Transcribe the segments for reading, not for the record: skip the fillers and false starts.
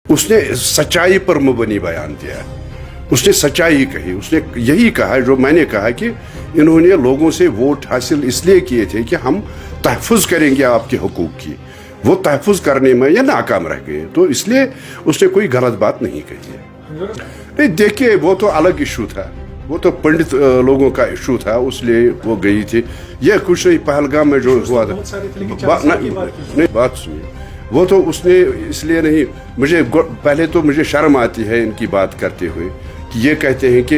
उसने सच्चाई पर मुबनी बयान दिया, उसने सच्चाई कही, उसने यही कहा जो मैंने कहा कि इन्होंने लोगों से वोट हासिल इसलिए किए थे कि हम तहफ़्फ़ुज़ करेंगे आपके हुकूक की, वो तहफ़्फ़ुज़ करने में ये नाकाम रह गए, तो इसलिए उसने कोई गलत बात नहीं कही है। नहीं देखिए, वो तो अलग इशू था, वो तो पंडित लोगों का इशू था, उसलिए वो गई थी। यह कुछ नहीं, पहलगाम में जो हुआ था, नहीं बात सुनिए, वो तो उसने इसलिए नहीं, मुझे पहले तो मुझे शर्म आती है इनकी बात करते हुए कि ये कहते हैं कि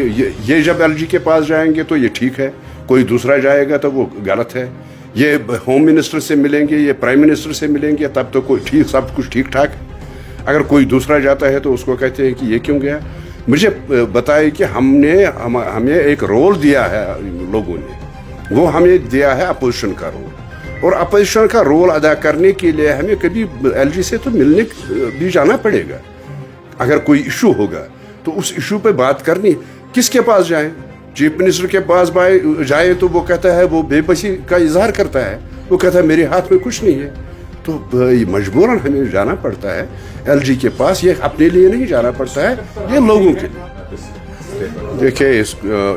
ये जब एलजी के पास जाएंगे तो ये ठीक है, कोई दूसरा जाएगा तो वो गलत है, ये होम मिनिस्टर से मिलेंगे, ये प्राइम मिनिस्टर से मिलेंगे तब तो कोई ठीक, सब कुछ ठीक ठाक है, अगर कोई दूसरा जाता है तो उसको कहते हैं कि ये क्यों गया। मुझे बताए कि हमें एक रोल दिया है लोगों ने, वो हमें दिया है अपोजिशन का रोल, और अपोजिशन का रोल अदा करने के लिए हमें कभी एलजी से तो मिलने भी जाना पड़ेगा। अगर कोई इशू होगा तो उस इशू पे बात करनी, किसके पास जाएं? चीफ मिनिस्टर के पास जाए तो वो कहता है, वो बेबसी का इजहार करता है, वो कहता है मेरे हाथ में कुछ नहीं है, तो मजबूरन हमें जाना पड़ता है एलजी के पास। ये अपने लिए नहीं जाना पड़ता है, ये लोगों के लिए। देखिए,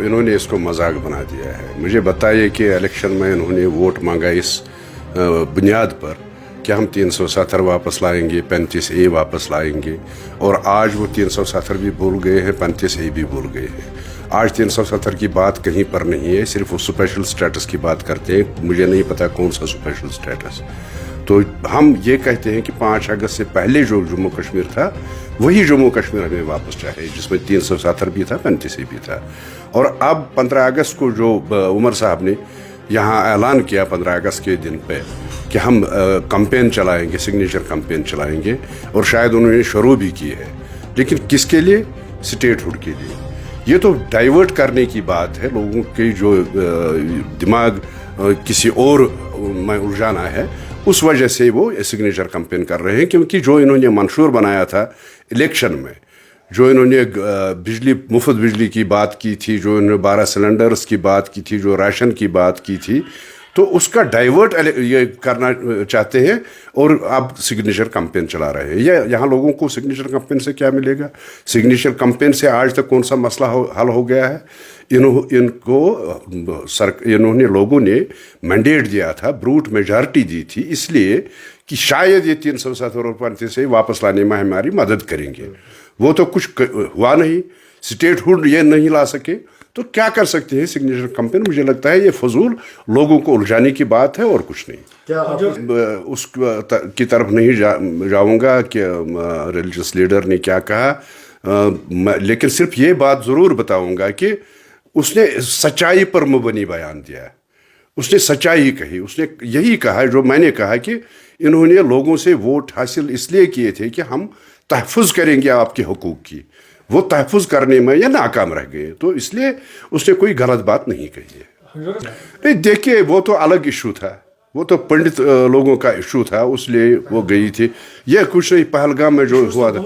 इन्होंने इसको मजाक बना दिया है। मुझे बताइए कि इलेक्शन में इन्होंने वोट मांगा इस बुनियाद पर कि हम 370 वापस लाएंगे, 35A वापस लाएंगे, और आज वो 370 भी भूल गए हैं, 35A भी भूल गए हैं। आज 370 की बात कहीं पर नहीं है, सिर्फ वो स्पेशल स्टेटस की बात करते हैं। मुझे नहीं पता कौन सा स्पेशल स्टेटस। तो हम ये कहते हैं कि 5 अगस्त से पहले जो जम्मू कश्मीर था, वही जम्मू कश्मीर हमें वापस चाहिए, जिसमें 370 भी था, 35A भी था। और अब 15 अगस्त को जो उमर साहब ने यहाँ ऐलान किया 15 अगस्त के दिन पे कि हम कैंपेन चलाएंगे, सिग्नेचर कैंपेन चलाएंगे, और शायद उन्होंने शुरू भी की है, लेकिन किसके लिए? स्टेटहुड के लिए। ये तो डाइवर्ट करने की बात है, लोगों के जो दिमाग किसी और में उलझाना है, उस वजह से वो सिग्नेचर कैंपेन कर रहे हैं। क्योंकि जो इन्होंने मंशूर बनाया था इलेक्शन में, जो इन्होंने मुफ्त बिजली की बात की थी, जो इन्होंने 12 सिलेंडर्स की बात की थी, जो राशन की बात की थी, तो उसका डाइवर्ट ये करना चाहते हैं, और अब सिग्नेचर कैंपेन चला रहे हैं। ये यहाँ लोगों को सिग्नेचर कैंपेन से क्या मिलेगा? सिग्नेचर कैंपेन से आज तक कौन सा मसला हल हो गया है? इन्होंने लोगों ने मैंडेट दिया था, ब्रूट मेजॉरिटी दी थी, इसलिए कि शायद ये 370 और 35 वापस लाने में हमारी मदद करेंगे। वो तो कुछ हुआ नहीं, स्टेटहुड ये नहीं ला सके, तो क्या कर सकते हैं सिग्नेचर कैंपेन? मुझे लगता है ये फजूल लोगों को उलझाने की बात है और कुछ नहीं। क्या उस की तरफ नहीं जाऊंगा कि रिलीजियस लीडर ने क्या कहा, लेकिन सिर्फ ये बात ज़रूर बताऊंगा कि उसने सच्चाई पर मुबनी बयान दिया, उसने सच्चाई कही, उसने यही कहा जो मैंने कहा कि इन्होंने लोगों से वोट हासिल इसलिए किए थे कि हम तहफ़्फ़ुज़ करेंगे आपके हुकूक की, वो तहफ़्फ़ुज़ करने में ये नाकाम रह गए, तो इसलिए उसने कोई गलत बात नहीं कही है। नहीं देखिए, वो तो अलग इशू था, वो तो पंडित लोगों का इशू था, उसलिए वो गई थी। यह कुछ नहीं, पहलगाम में जो हुआ था,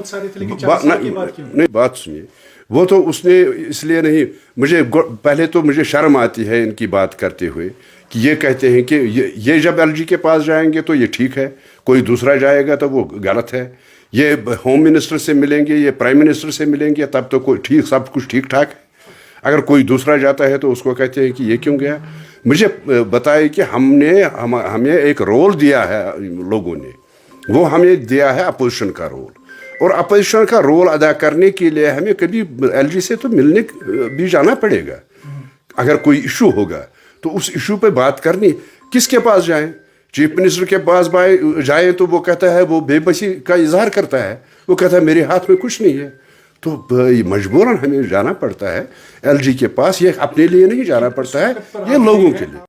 नहीं बात सुनिए, वो तो उसने इसलिए नहीं, मुझे पहले तो मुझे शर्म आती है इनकी बात करते हुए कि ये कहते हैं कि ये जब एलजी के पास जाएंगे तो ये ठीक है, कोई दूसरा जाएगा तो वो गलत है, ये होम मिनिस्टर से मिलेंगे, ये प्राइम मिनिस्टर से मिलेंगे तब तो कोई ठीक, सब कुछ ठीक ठाक है, अगर कोई दूसरा जाता है तो उसको कहते हैं कि ये क्यों गया। मुझे बताए कि हमें एक रोल दिया है लोगों ने, वो हमें दिया है अपोजिशन का रोल, और अपोजिशन का रोल अदा करने के लिए हमें कभी एलजी से तो मिलने भी जाना पड़ेगा। अगर कोई इशू होगा तो उस इशू पे बात करनी, किसके पास जाएं? चीफ मिनिस्टर के पास जाए तो वो कहता है, वो बेबसी का इजहार करता है, वो कहता है मेरे हाथ में कुछ नहीं है, तो मजबूरन हमें जाना पड़ता है एलजी के पास। ये अपने लिए नहीं जाना पड़ता है, ये लोगों के लिए।